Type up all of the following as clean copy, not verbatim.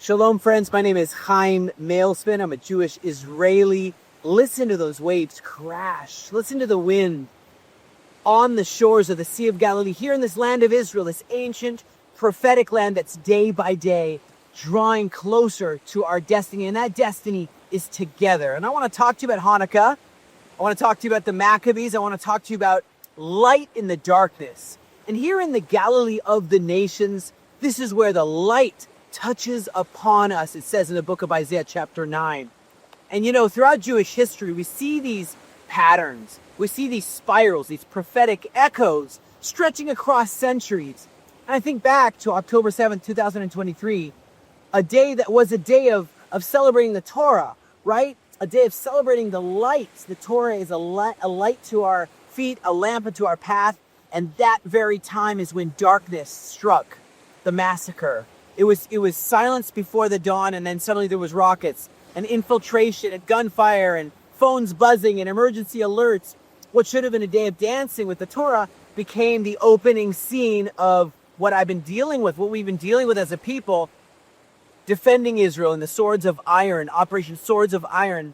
Shalom, friends. My name is Chaim Malespin. I'm a Jewish Israeli. Listen to those waves crash. Listen to the wind on the shores of the Sea of Galilee, here in this land of Israel, this ancient prophetic land that's day by day drawing closer to our destiny. And that destiny is together. And I want to talk to you about Hanukkah. I want to talk to you about the Maccabees. I want to talk to you about light in the darkness. And here in the Galilee of the nations, this is where the light touches upon us, it says in the book of Isaiah chapter 9. And you know, throughout Jewish history, we see these patterns. We see these spirals, these prophetic echoes stretching across centuries. And I think back to October 7th, 2023, a day that was a day of celebrating the Torah, right? A day of celebrating the light. The Torah is a light to our feet, a lamp unto our path. And that very time is when darkness struck, the massacre. It was silence before the dawn, and then suddenly there was rockets and infiltration and gunfire and phones buzzing and emergency alerts. What should have been a day of dancing with the Torah became the opening scene of what I've been dealing with, what we've been dealing with as a people, defending Israel in the Swords of Iron, Operation Swords of Iron.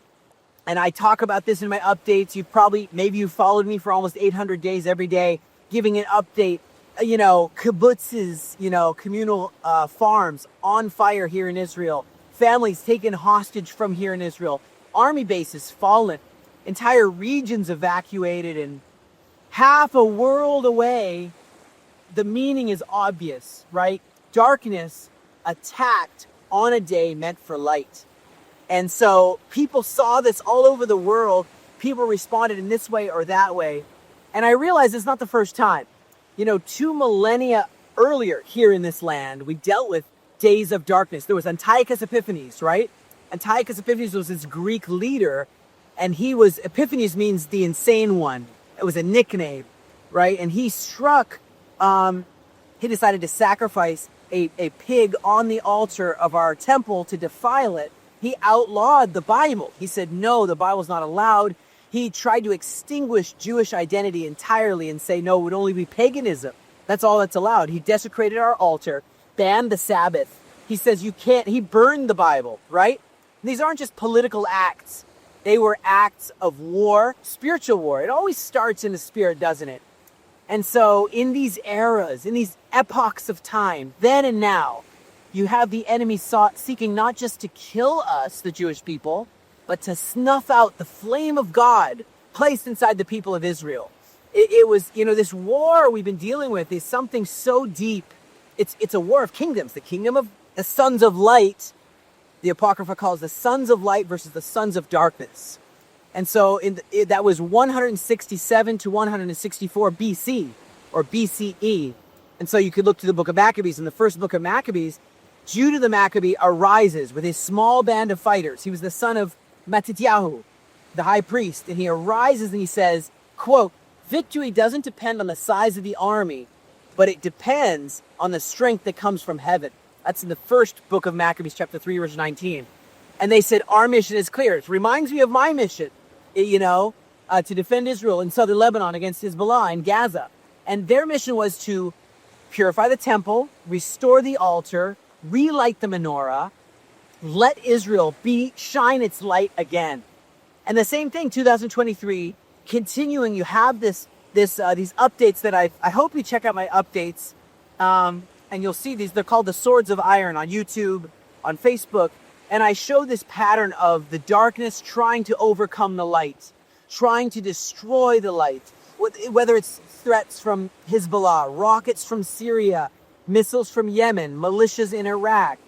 And I talk about this in my updates. Maybe you've followed me for almost 800 days every day, giving an update. You know, kibbutzes, communal farms on fire here in Israel, families taken hostage from here in Israel, army bases fallen, entire regions evacuated, and half a world away. The meaning is obvious, right? Darkness attacked on a day meant for light. And so people saw this all over the world. People responded in this way or that way. And I realize it's not the first time. 2 millennia earlier here in this land, we dealt with days of darkness. There was Antiochus Epiphanes, right? Antiochus Epiphanes was this Greek leader, and Epiphanes means the insane one. It was a nickname, right? And he decided to sacrifice a pig on the altar of our temple to defile it. He outlawed the Bible. He said, no, the Bible's not allowed. He tried to extinguish Jewish identity entirely and say, no, it would only be paganism. That's all that's allowed. He desecrated our altar, banned the Sabbath. He says he burned the Bible, right? And these aren't just political acts. They were acts of war, spiritual war. It always starts in the spirit, doesn't it? And so in these eras, in these epochs of time, then and now, you have the enemy seeking not just to kill us, the Jewish people, but to snuff out the flame of God placed inside the people of Israel. It was, this war we've been dealing with is something so deep. It's a war of kingdoms. The kingdom of the sons of light, the Apocrypha calls the sons of light versus the sons of darkness. And so that was 167 to 164 BC or BCE. And so you could look to the book of Maccabees. In the first book of Maccabees, Judah the Maccabee arises with his small band of fighters. He was the son of Mattityahu, the high priest, and he arises and he says, quote, victory doesn't depend on the size of the army, but it depends on the strength that comes from heaven. That's in the first book of Maccabees, chapter 3, verse 19. And they said, our mission is clear. It reminds me of my mission, to defend Israel in southern Lebanon against Hezbollah in Gaza. And their mission was to purify the temple, restore the altar, relight the menorah, let Israel shine its light again. And the same thing, 2023, continuing. You have these updates that I hope you check out my updates, and you'll see these. They're called the Swords of Iron on YouTube, on Facebook, and I show this pattern of the darkness trying to overcome the light, trying to destroy the light. Whether it's threats from Hezbollah, rockets from Syria, missiles from Yemen, militias in Iraq.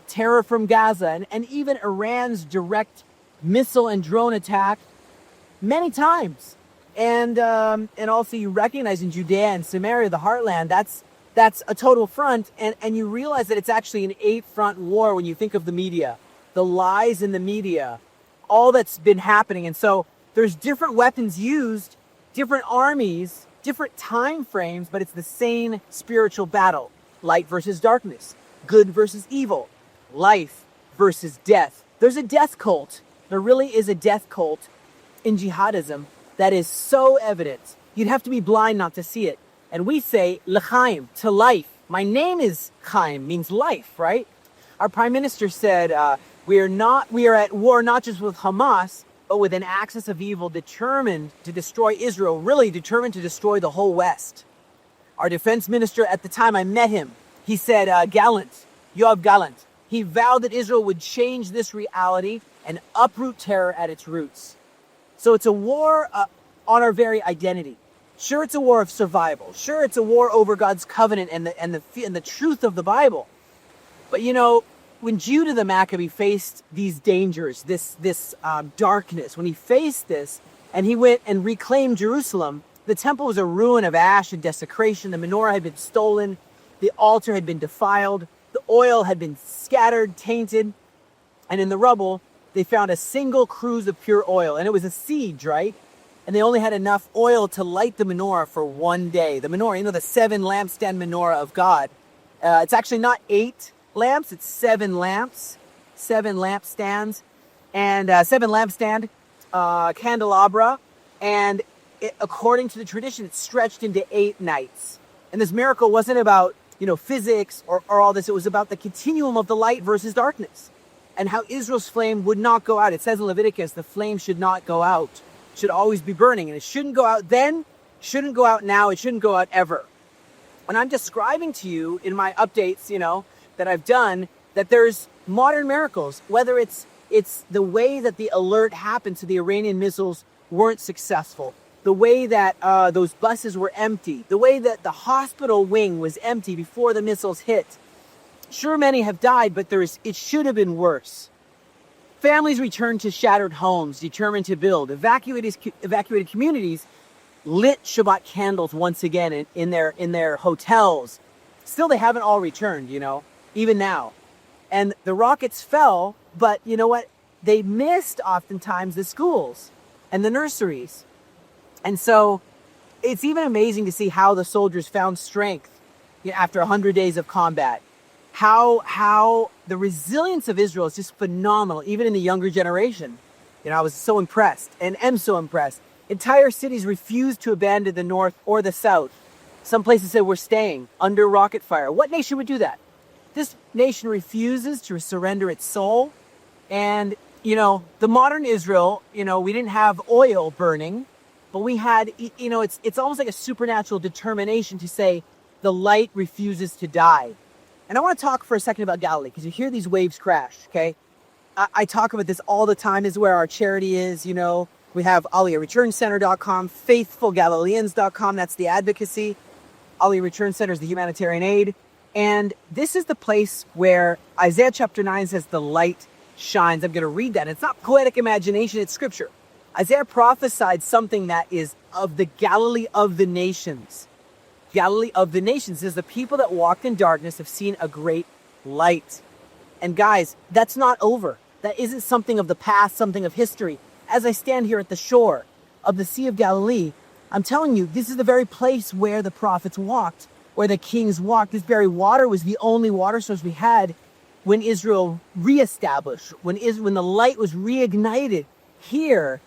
Terror from Gaza, and even Iran's direct missile and drone attack many times. And also you recognize in Judea and Samaria, the heartland, that's a total front. And you realize that it's actually an 8-front war when you think of the media, the lies in the media, all that's been happening. And so there's different weapons used, different armies, different time frames, but it's the same spiritual battle. Light versus darkness. Good versus evil, life versus death. There's a death cult. There really is a death cult in jihadism that is so evident. You'd have to be blind not to see it. And we say, l'chaim, to life. My name is Chaim, means life, right? Our prime minister said, we are at war not just with Hamas, but with an axis of evil determined to destroy Israel, really determined to destroy the whole West. Our defense minister at the time, I met him. He said, Gallant, Yoav Gallant. He vowed that Israel would change this reality and uproot terror at its roots. So it's a war on our very identity. Sure, it's a war of survival. Sure, it's a war over God's covenant and the truth of the Bible. But you know, when Judah the Maccabee faced these dangers, this darkness, when he faced this and he went and reclaimed Jerusalem, the temple was a ruin of ash and desecration. The menorah had been stolen. The altar had been defiled. The oil had been scattered, tainted. And in the rubble, they found a single cruse of pure oil. And it was a siege, right? And they only had enough oil to light the menorah for one day. The menorah, you know, the 7 lampstand menorah of God. It's actually not 8 lamps, it's 7 lamps, 7 lampstands, and 7 lampstand candelabra. And according to the tradition, it stretched into 8 nights. And this miracle wasn't about, you know, physics or all this. It was about the continuum of the light versus darkness and how Israel's flame would not go out. It says in Leviticus, the flame should not go out, should always be burning. And it shouldn't go out then, shouldn't go out now, it shouldn't go out ever. And I'm describing to you in my updates, you know, that I've done, that there's modern miracles, whether it's the way that the alert happened so the Iranian missiles weren't successful, the way that those buses were empty, the way that the hospital wing was empty before the missiles hit. Sure, many have died, but it should have been worse. Families returned to shattered homes, determined to build. Evacuated communities lit Shabbat candles once again in their hotels. Still, they haven't all returned, you know, even now. And the rockets fell, but you know what? They missed oftentimes the schools and the nurseries. And so it's even amazing to see how the soldiers found strength after 100 days of combat. How the resilience of Israel is just phenomenal, even in the younger generation. You know, I was so impressed and am so impressed. Entire cities refused to abandon the north or the south. Some places said, we're staying under rocket fire. What nation would do that? This nation refuses to surrender its soul. And, you know, the modern Israel, you know, we didn't have oil burning, but we had, you know, it's almost like a supernatural determination to say the light refuses to die. And I want to talk for a second about Galilee, because you hear these waves crash, okay? I talk about this all the time. This is where our charity is, you know. We have AliyahReturnCenter.com, FaithfulGalileans.com, that's the advocacy. Aliyah Return Center is the humanitarian aid. And this is the place where Isaiah chapter 9 says the light shines. I'm going to read that. It's not poetic imagination, it's scripture. Isaiah prophesied something that is of the Galilee of the nations. Galilee of the nations says the people that walked in darkness have seen a great light. And guys, that's not over. That isn't something of the past, something of history. As I stand here at the shore of the Sea of Galilee, I'm telling you, this is the very place where the prophets walked, where the kings walked. This very water was the only water source we had when Israel reestablished, when the light was reignited here,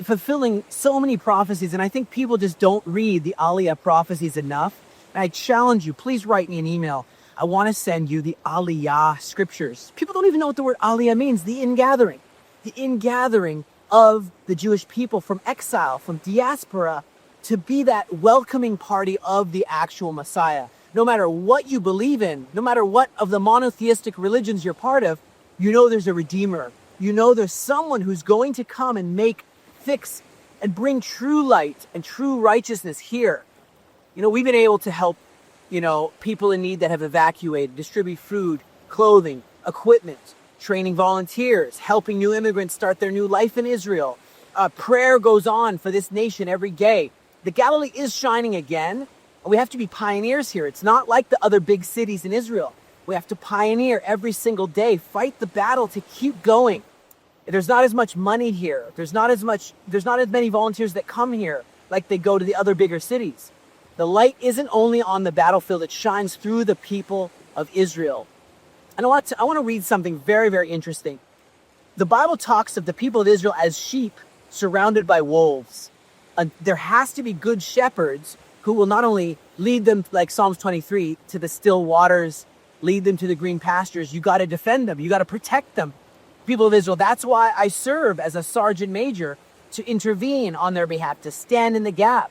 fulfilling so many prophecies. And I think people just don't read the Aliyah prophecies enough. And I challenge you, please write me an email. I want to send you the Aliyah scriptures. People don't even know what the word Aliyah means, the ingathering of the Jewish people from exile, from diaspora, to be that welcoming party of the actual Messiah. No matter what you believe in, no matter what of the monotheistic religions you're part of, you know there's a Redeemer. You know there's someone who's going to come and fix and bring true light and true righteousness here. You know, we've been able to help, you know, people in need that have evacuated, distribute food, clothing, equipment, training volunteers, helping new immigrants start their new life in Israel. Prayer goes on for this nation every day. The Galilee is shining again, and we have to be pioneers here. It's not like the other big cities in Israel. We have to pioneer every single day, fight the battle to keep going. There's not as much money here. There's not as many volunteers that come here like they go to the other bigger cities. The light isn't only on the battlefield, it shines through the people of Israel. And I want to read something very, very interesting. The Bible talks of the people of Israel as sheep surrounded by wolves. There has to be good shepherds who will not only lead them, like Psalms 23, to the still waters lead them to the green pastures. You got to defend them. You got to protect them. People of Israel, that's why I serve as a sergeant major, to intervene on their behalf, to stand in the gap.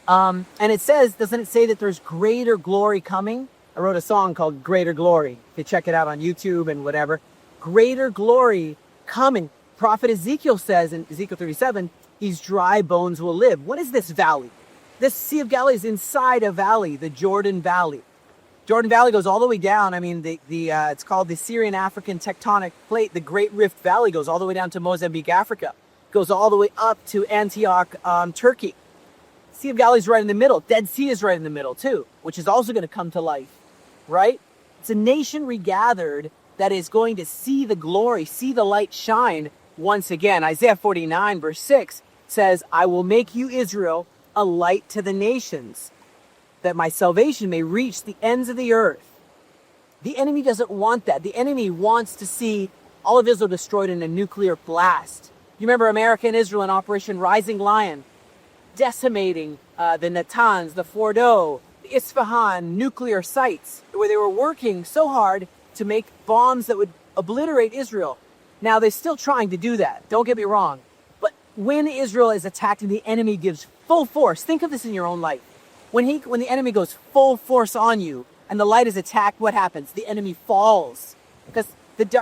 And it says, doesn't it say that there's greater glory coming? I wrote a song called Greater Glory. You can check it out on YouTube and whatever. Greater glory coming. Prophet Ezekiel says in Ezekiel 37, these dry bones will live. What is this valley? This Sea of Galilee is inside a valley, the Jordan Valley. Jordan Valley goes all the way down. I mean, it's called the Syrian-African Tectonic Plate. The Great Rift Valley goes all the way down to Mozambique, Africa. Goes all the way up to Antioch, Turkey. Sea of Galilee is right in the middle. Dead Sea is right in the middle too, which is also going to come to life, right? It's a nation regathered that is going to see the glory, see the light shine once again. Isaiah 49 verse 6 says, I will make you, Israel, a light to the nations, that my salvation may reach the ends of the earth. The enemy doesn't want that. The enemy wants to see all of Israel destroyed in a nuclear blast. You remember America and Israel in Operation Rising Lion, decimating the Natanz, the Fordo, the Isfahan nuclear sites, where they were working so hard to make bombs that would obliterate Israel. Now, they're still trying to do that. Don't get me wrong. But when Israel is attacked and the enemy gives full force, think of this in your own life. When the enemy goes full force on you and the light is attacked, what happens? The enemy falls. Because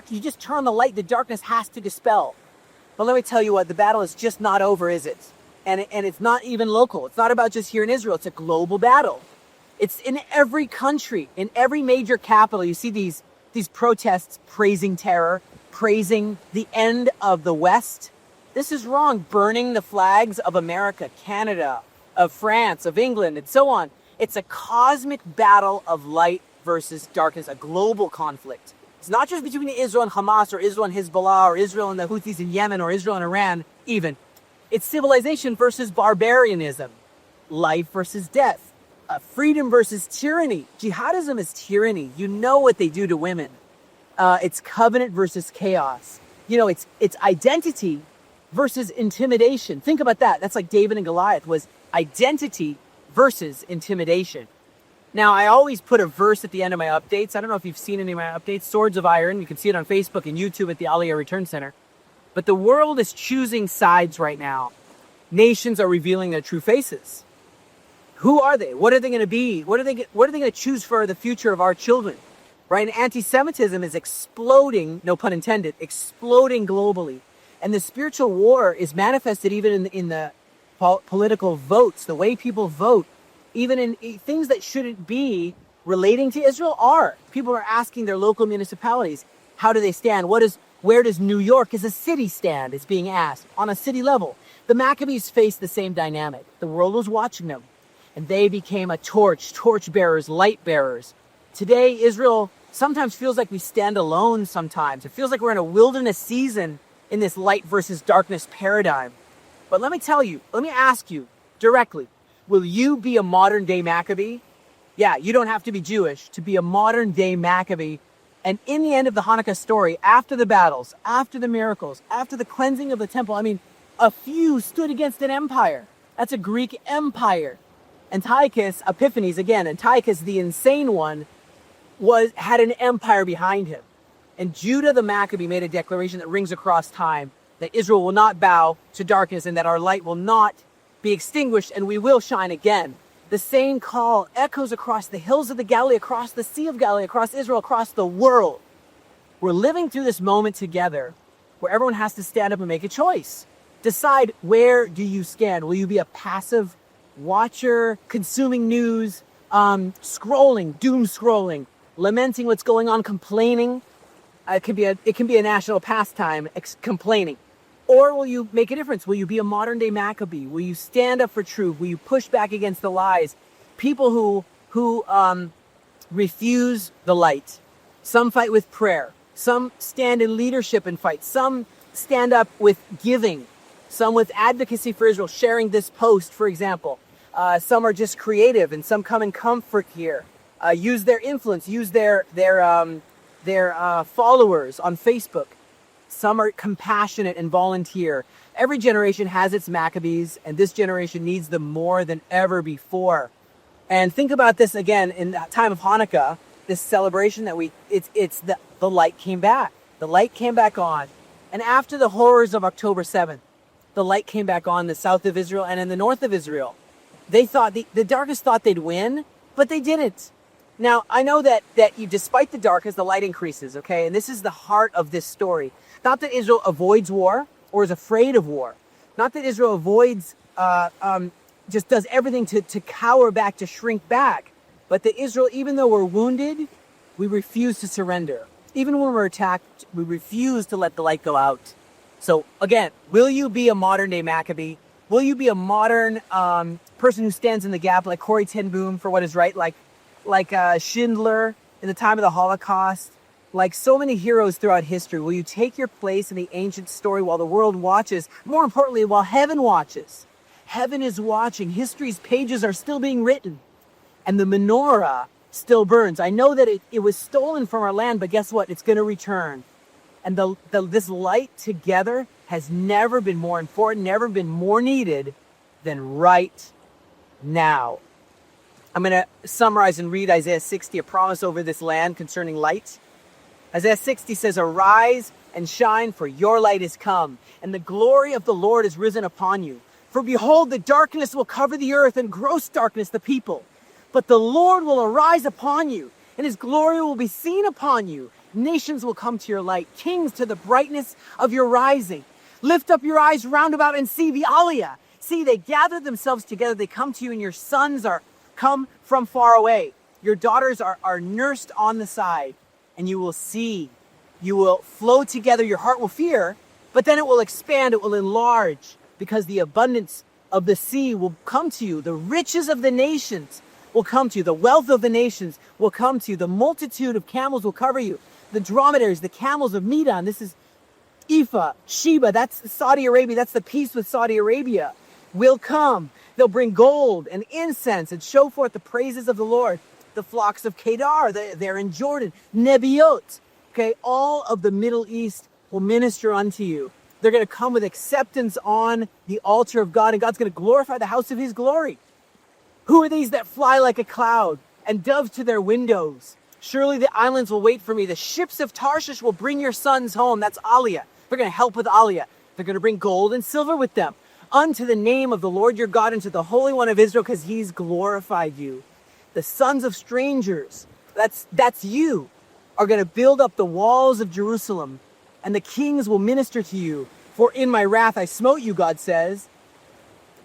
you just turn on the light, the darkness has to dispel. But let me tell you what, the battle is just not over, is it? And it's not even local. It's not about just here in Israel. It's a global battle. It's in every country, in every major capital. You see these protests praising terror, praising the end of the West. This is wrong. Burning the flags of America, Canada, of France, of England, and so on. It's a cosmic battle of light versus darkness, a global conflict. It's not just between Israel and Hamas, or Israel and Hezbollah, or Israel and the Houthis in Yemen, or Israel and Iran even. It's civilization versus barbarianism, life versus death, freedom versus tyranny. Jihadism is tyranny. You know what they do to women. It's covenant versus chaos. You know, it's identity versus intimidation. Think about that. That's like David and Goliath was identity versus intimidation. Now, I always put a verse at the end of my updates. I don't know if you've seen any of my updates. Swords of Iron. You can see it on Facebook and YouTube at the Aliyah Return Center. But the world is choosing sides right now. Nations are revealing their true faces. Who are they? What are they going to be? What are they going to choose for the future of our children? Right? And anti-Semitism is exploding, no pun intended, exploding globally. And the spiritual war is manifested even in the political votes, the way people vote, even in things that shouldn't be relating to Israel are. People are asking their local municipalities, how do they stand? Where does New York as a city stand? Is being asked on a city level. The Maccabees faced the same dynamic. The world was watching them, and they became a torch bearers, light bearers. Today, Israel sometimes feels like we stand alone sometimes. It feels like we're in a wilderness season in this light versus darkness paradigm. But let me ask you directly, will you be a modern day Maccabee? Yeah, you don't have to be Jewish to be a modern day Maccabee. And in the end of the Hanukkah story, after the battles, after the miracles, after the cleansing of the temple, a few stood against an empire. That's a Greek empire. Antiochus Epiphanes, again, Antiochus the insane one, had an empire behind him. And Judah the Maccabee made a declaration that rings across time, that Israel will not bow to darkness and that our light will not be extinguished and we will shine again. The same call echoes across the hills of the Galilee, across the Sea of Galilee, across Israel, across the world. We're living through this moment together where everyone has to stand up and make a choice. Decide, where do you stand? Will you be a passive watcher, consuming news, scrolling, doom scrolling, lamenting what's going on, complaining? It can be a national pastime, complaining. Or will you make a difference? Will you be a modern day Maccabee? Will you stand up for truth? Will you push back against the lies? People who refuse the light. Some fight with prayer. Some stand in leadership and fight. Some stand up with giving. Some with advocacy for Israel, sharing this post, for example. Some are just creative, and some come and comfort here. Use their influence. Use their followers on Facebook. Some are compassionate and volunteer. Every generation has its Maccabees, and this generation needs them more than ever before. And think about this again in the time of Hanukkah. this celebration that it's the light came back. The light came back on. And after the horrors of October 7th, the light came back on in the south of Israel and in the north of Israel. They thought, the darkness thought they'd win, but they didn't. Now, I know that despite the darkness, the light increases, okay? And this is the heart of this story. Not that Israel avoids war or is afraid of war. Not that Israel avoids, just does everything to cower back, to shrink back. But that Israel, even though we're wounded, we refuse to surrender. Even when we're attacked, we refuse to let the light go out. So again, will you be a modern day Maccabee? Will you be a modern person who stands in the gap like Corrie ten Boom for what is right, like Schindler in the time of the Holocaust, like so many heroes throughout history? Will you take your place in the ancient story while the world watches? More importantly, while heaven watches. Heaven is watching. History's pages are still being written. And the menorah still burns. I know that it was stolen from our land, but guess what? It's going to return. And this light together has never been more important, never been more needed than right now. I'm going to summarize and read Isaiah 60, a promise over this land concerning light. Isaiah 60 says, "Arise and shine, for your light is come, and the glory of the Lord is risen upon you. For behold, the darkness will cover the earth, and gross darkness the people. But the Lord will arise upon you, and his glory will be seen upon you. Nations will come to your light, kings to the brightness of your rising. Lift up your eyes round about and see the Aliyah. See, they gather themselves together. They come to you, and your sons are come from far away. Your daughters are nursed on the side, and you will see. You will flow together. Your heart will fear, but then it will expand. It will enlarge, because the abundance of the sea will come to you. The riches of the nations will come to you. The wealth of the nations will come to you. The multitude of camels will cover you. The dromedaries, the camels of Medan. This is Ephah, Sheba. That's Saudi Arabia. That's the peace with Saudi Arabia. Will come. They'll bring gold and incense and show forth the praises of the Lord. The flocks of Kedar, they're in Jordan. Nebiot. Okay, all of the Middle East will minister unto you. They're going to come with acceptance on the altar of God, and God's going to glorify the house of his glory. Who are these that fly like a cloud, and doves to their windows? Surely the islands will wait for me. The ships of Tarshish will bring your sons home. That's Aliyah. They're going to help with Aliyah. They're going to bring gold and silver with them. Unto the name of the Lord your God, and to the Holy One of Israel, because he's glorified you. The sons of strangers, that's you, are going to build up the walls of Jerusalem, and the kings will minister to you. For in my wrath I smote you, God says,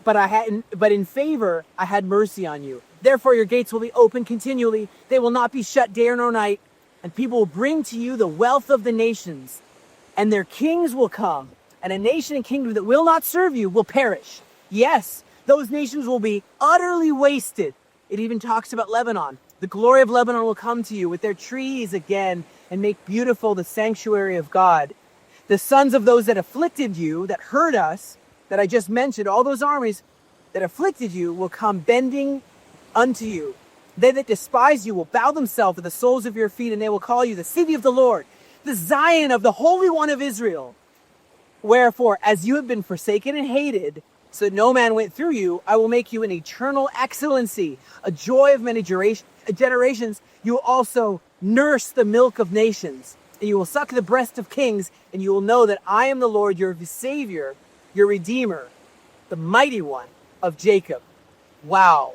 but in favor I had mercy on you. Therefore your gates will be open continually. They will not be shut day nor night. And people will bring to you the wealth of the nations, and their kings will come. And a nation and kingdom that will not serve you will perish. Yes, those nations will be utterly wasted. It even talks about Lebanon. The glory of Lebanon will come to you with their trees again, and make beautiful the sanctuary of God. The sons of those that afflicted you, that hurt us, that I just mentioned, all those armies that afflicted you, will come bending unto you. They that despise you will bow themselves at the soles of your feet, and they will call you the city of the Lord, the Zion of the Holy One of Israel. Wherefore, as you have been forsaken and hated, so that no man went through you, I will make you an eternal excellency, a joy of many generations. You will also nurse the milk of nations, and you will suck the breast of kings, and you will know that I am the Lord, your Savior, your Redeemer, the mighty one of Jacob. Wow.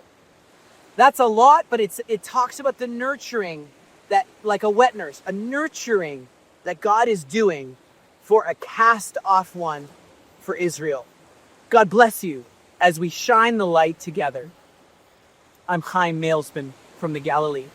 That's a lot, but it talks about the nurturing, that like a wet nurse, a nurturing that God is doing for a cast-off one for Israel. God bless you as we shine the light together. I'm Chaim Malespin from the Galilee.